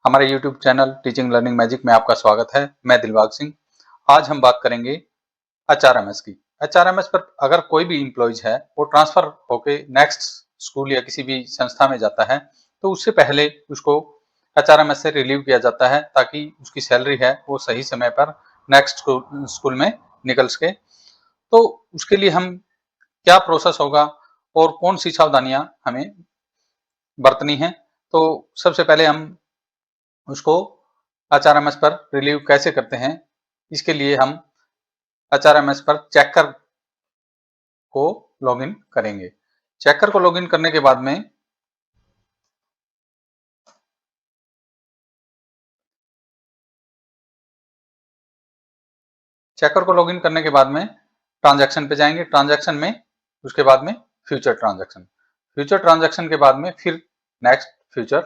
हमारे YouTube channel teaching learning magic में आपका स्वागत है। मैं दिलबाग सिंह। आज हम बात करेंगे HRMS की। HRMS पर अगर कोई भी एम्प्लॉइज है वो ट्रांसफर होके नेक्स्ट स्कूल या किसी भी संस्था में जाता है तो उससे पहले उसको HRMS से रिलीव किया जाता है ताकि उसकी सैलरी है वो सही समय पर नेक्स्ट स्कूल में निकल सके। तो उसके लिए हम क्या प्रोसेस होगा और कौन सी सावधानियां हमें बरतनी है, तो सबसे पहले हम उसको HRMS पर रिलीव कैसे करते हैं, इसके लिए हम HRMS पर चेकर को लॉगिन करेंगे। चेकर को लॉगिन करने के बाद में ट्रांजैक्शन पे जाएंगे। ट्रांजैक्शन में उसके बाद में फ्यूचर ट्रांजैक्शन के बाद में फिर नेक्स्ट फ्यूचर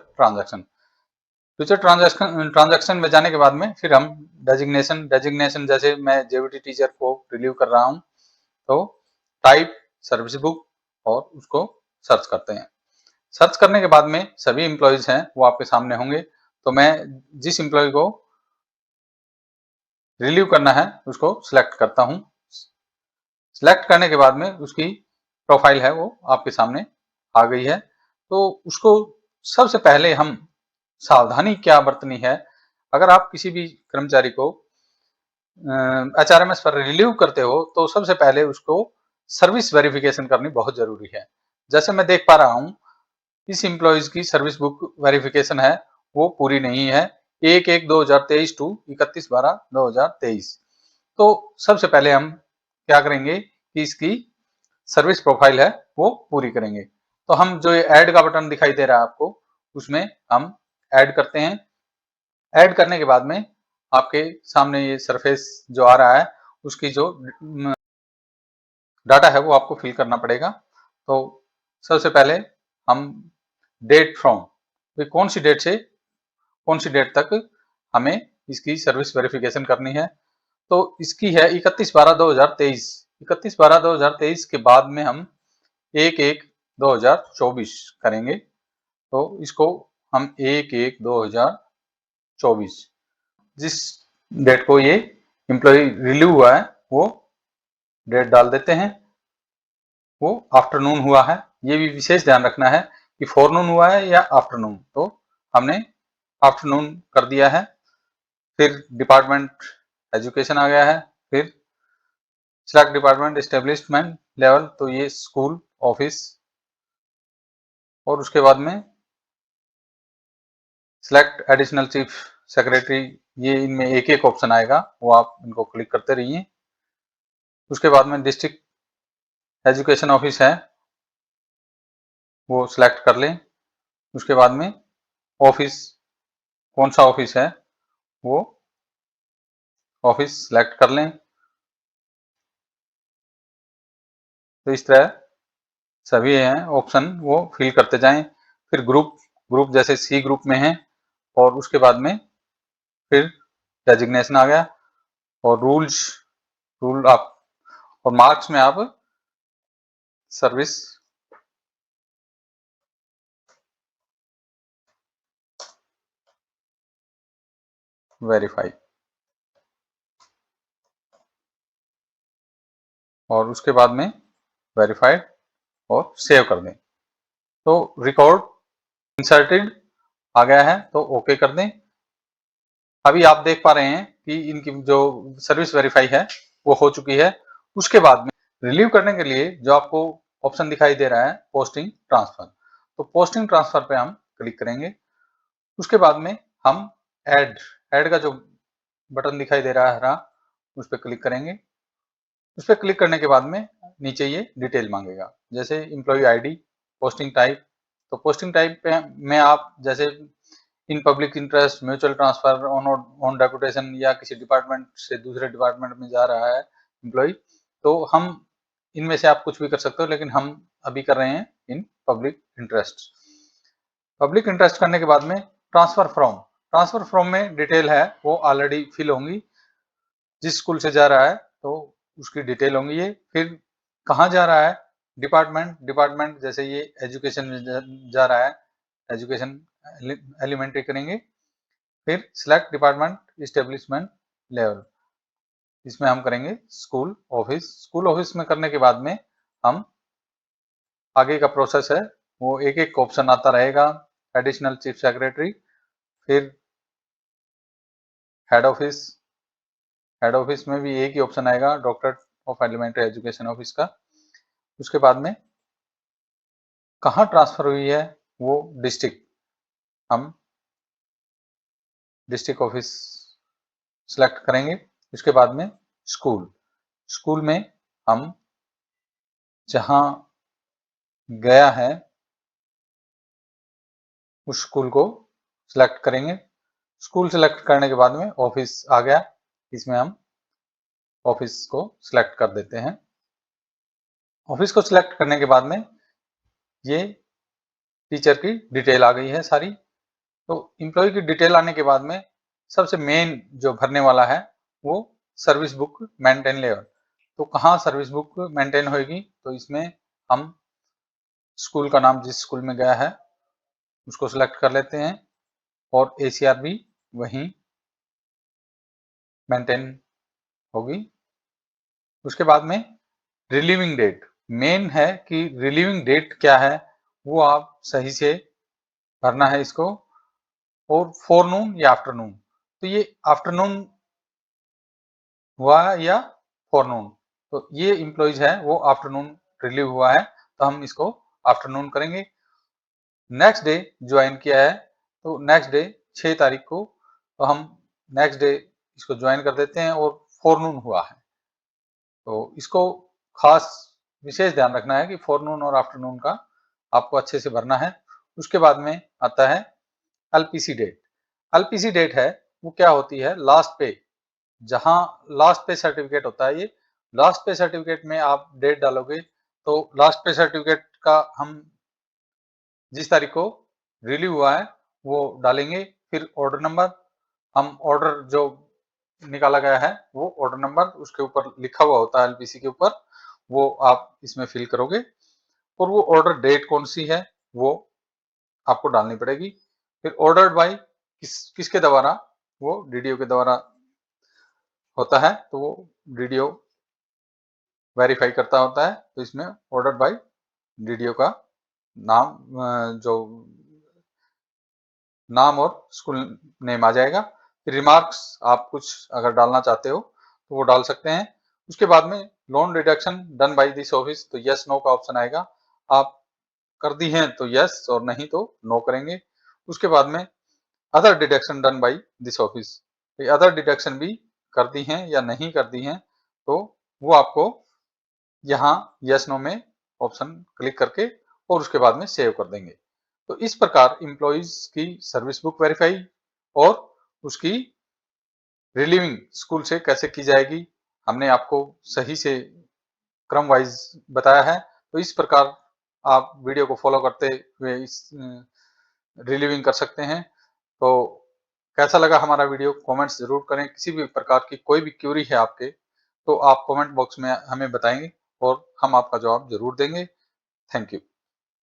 ट्रांजैक्शन में जाने के बाद में फिर हम डेजिग्नेशन जैसे मैं जेवीटी टीचर को रिलीव कर रहा हूं तो टाइप सर्विस बुक और उसको सर्च करते हैं। सर्च करने के बाद में सभी एम्प्लॉइज हैं वो आपके सामने होंगे। तो मैं जिस एम्प्लॉय को रिलीव करना है उसको सिलेक्ट करता हूं। सिलेक्ट करने के बाद में उसकी प्रोफाइल है वो आपके सामने आ गई है। तो उसको सबसे पहले हम सावधानी क्या बरतनी है, अगर आप किसी भी कर्मचारी को HRMS पर रिलीव करते हो तो सबसे पहले उसको सर्विस वेरिफिकेशन करनी बहुत जरूरी है। जैसे मैं देख पा रहा हूं इस एम्प्लॉइज की सर्विस बुक वेरिफिकेशन है वो पूरी नहीं है, 1/1/2023 टू 31/12/2023। तो सबसे पहले हम क्या करेंगे कि इसकी सर्विस प्रोफाइल है वो पूरी करेंगे। तो हम जो ये ऐड का बटन दिखाई दे रहा है आपको उसमें हम ऐड करते हैं। ऐड करने के बाद में आपके सामने ये सरफेस जो आ रहा है उसकी जो डाटा है वो आपको फिल करना पड़ेगा। तो सबसे पहले हम डेट फ्रॉम कौन सी डेट से कौन सी डेट तक हमें इसकी सर्विस वेरिफिकेशन करनी है, तो इसकी है 31/12/2023। 31/12/2023 के बाद में हम 1/1/2024 करेंगे। तो इसको हम 1/1/2024 जिस डेट को ये एम्प्लॉय रिलीव हुआ है वो डेट डाल देते हैं। वो आफ्टरनून हुआ है, ये भी विशेष ध्यान रखना है कि फोरनून हुआ है या आफ्टरनून। तो हमने आफ्टरनून कर दिया है। फिर डिपार्टमेंट एजुकेशन आ गया है। फिर सिलेक्ट डिपार्टमेंट एस्टेब्लिशमेंट लेवल, तो ये स्कूल ऑफिस, और उसके बाद में सिलेक्ट एडिशनल चीफ सेक्रेटरी, ये इनमें एक एक ऑप्शन आएगा वो आप इनको क्लिक करते रहिए। उसके बाद में डिस्ट्रिक्ट एजुकेशन ऑफिस है वो सिलेक्ट कर लें। उसके बाद में ऑफिस, कौन सा ऑफिस है वो ऑफिस सिलेक्ट कर लें। तो इस तरह सभी हैं ऑप्शन वो फिल करते जाएं। फिर ग्रुप जैसे सी ग्रुप में है, और उसके बाद में फिर डेजिग्नेशन आ गया, और रूल आप, और मार्क्स में आप सर्विस वेरीफाई, और उसके बाद में वेरीफाइड और सेव कर दें। तो रिकॉर्ड इंसर्टेड आ गया है तो ओके कर दें। अभी आप देख पा रहे हैं कि इनकी जो सर्विस वेरीफाई है वो हो चुकी है। उसके बाद में रिलीव करने के लिए जो आपको ऑप्शन दिखाई दे रहा है पोस्टिंग ट्रांसफर, तो पोस्टिंग ट्रांसफर पे हम क्लिक करेंगे। उसके बाद में हम ऐड का जो बटन दिखाई दे रहा है हरा, उस पर क्लिक करेंगे। उस पर क्लिक करने के बाद में नीचे ये डिटेल मांगेगा, जैसे एम्प्लॉय आईडी, पोस्टिंग टाइप। तो पोस्टिंग टाइप पे में आप जैसे in public interest, mutual transfer, on deputation, या किसी डिपार्टमेंट से दूसरे डिपार्टमेंट में जा रहा है एम्प्लॉय, तो हम इनमें से आप कुछ भी कर सकते हो, लेकिन हम अभी कर रहे हैं in public interest. Public interest करने के बाद में ट्रांसफर फ्रॉम में डिटेल है वो ऑलरेडी फिल होंगी। जिस स्कूल से जा रहा है तो उसकी डिटेल होंगी ये। फिर कहाँ जा रहा है, डिपार्टमेंट जैसे ये एजुकेशन में जा रहा है, एजुकेशन एलिमेंट्री करेंगे। फिर सिलेक्ट डिपार्टमेंट इस्टेब्लिशमेंट लेवल, इसमें हम करेंगे स्कूल ऑफिस। स्कूल ऑफिस में करने के बाद में हम आगे का प्रोसेस है वो एक एक ऑप्शन आता रहेगा। एडिशनल चीफ सेक्रेटरी, फिर हेड ऑफिस, हेड ऑफिस में भी एक ही ऑप्शन आएगा, doctor of elementary education office का। उसके बाद में कहाँ ट्रांसफर हुई है वो डिस्ट्रिक्ट, हम डिस्ट्रिक्ट ऑफिस सिलेक्ट करेंगे। उसके बाद में स्कूल, स्कूल में हम जहां गया है उस स्कूल को सिलेक्ट करेंगे। स्कूल सिलेक्ट करने के बाद में ऑफिस आ गया, इसमें हम ऑफिस को सिलेक्ट कर देते हैं। ऑफिस को सिलेक्ट करने के बाद में ये टीचर की डिटेल आ गई है सारी। तो एम्प्लॉय की डिटेल आने के बाद में सबसे मेन जो भरने वाला है वो सर्विस बुक मेंटेन लेवल। तो कहाँ सर्विस बुक मेंटेन होगी, तो इसमें हम स्कूल का नाम जिस स्कूल में गया है उसको सिलेक्ट कर लेते हैं और ACR भी वहीं मेंटेन होगी। उसके बाद में रिलीविंग डेट, मेन है कि रिलीविंग डेट क्या है वो आप सही से भरना है इसको, और फोरनून या आफ्टरनून। तो ये आफ्टरनून हुआ है या फोरनून, तो ये इम्प्लॉइज है वो आफ्टरनून रिलीव हुआ है तो हम इसको आफ्टरनून करेंगे। नेक्स्ट डे ज्वाइन किया है तो नेक्स्ट डे 6 तारीख को, तो हम नेक्स्ट डे इसको ज्वाइन कर देते हैं और फोरनून हुआ है। तो इसको खास विशेष ध्यान रखना है कि फोरनून और आफ्टरनून का आपको अच्छे से भरना है। उसके बाद में आता है LPC डेट। LPC डेट है वो क्या होती है, लास्ट पे, जहां लास्ट पे सर्टिफिकेट होता है, ये लास्ट पे सर्टिफिकेट में आप डेट डालोगे तो लास्ट पे सर्टिफिकेट का हम जिस तारीख को रिलीव हुआ है वो डालेंगे। फिर ऑर्डर नंबर, हम ऑर्डर जो निकाला गया है वो ऑर्डर नंबर उसके ऊपर लिखा हुआ होता है LPC के ऊपर, वो आप इसमें फिल करोगे। और वो ऑर्डर डेट कौन सी है वो आपको डालनी पड़ेगी। फिर ऑर्डर्ड बाय किसके द्वारा, वो DDO के द्वारा होता है, तो वो DDO वेरीफाई करता होता है। तो इसमें ऑर्डर्ड बाय DDO का नाम, जो नाम और स्कूल नेम आ जाएगा। फिर रिमार्क्स आप कुछ अगर डालना चाहते हो तो वो डाल सकते हैं। उसके बाद में loan reduction done by this office, तो यस नो का ऑप्शन आएगा, आप कर दी हैं तो यस और नहीं तो नो करेंगे। उसके बाद में other deduction done by this office, other deduction भी कर दी हैं या नहीं कर दी हैं तो वो आपको यहाँ यस नो में ऑप्शन क्लिक करके और उसके बाद में सेव कर देंगे। तो इस प्रकार एम्प्लॉइज की सर्विस बुक वेरीफाई और उसकी रिलीविंग स्कूल से कैसे की जाएगी हमने आपको सही से क्रम वाइज बताया है। तो इस प्रकार आप वीडियो को फॉलो करते हुए इस रिलीविंग कर सकते हैं। तो कैसा लगा हमारा वीडियो कमेंट्स जरूर करें। किसी भी प्रकार की कोई भी क्यूरी है आपके तो आप कमेंट बॉक्स में हमें बताएंगे और हम आपका जवाब जरूर देंगे। Thank you.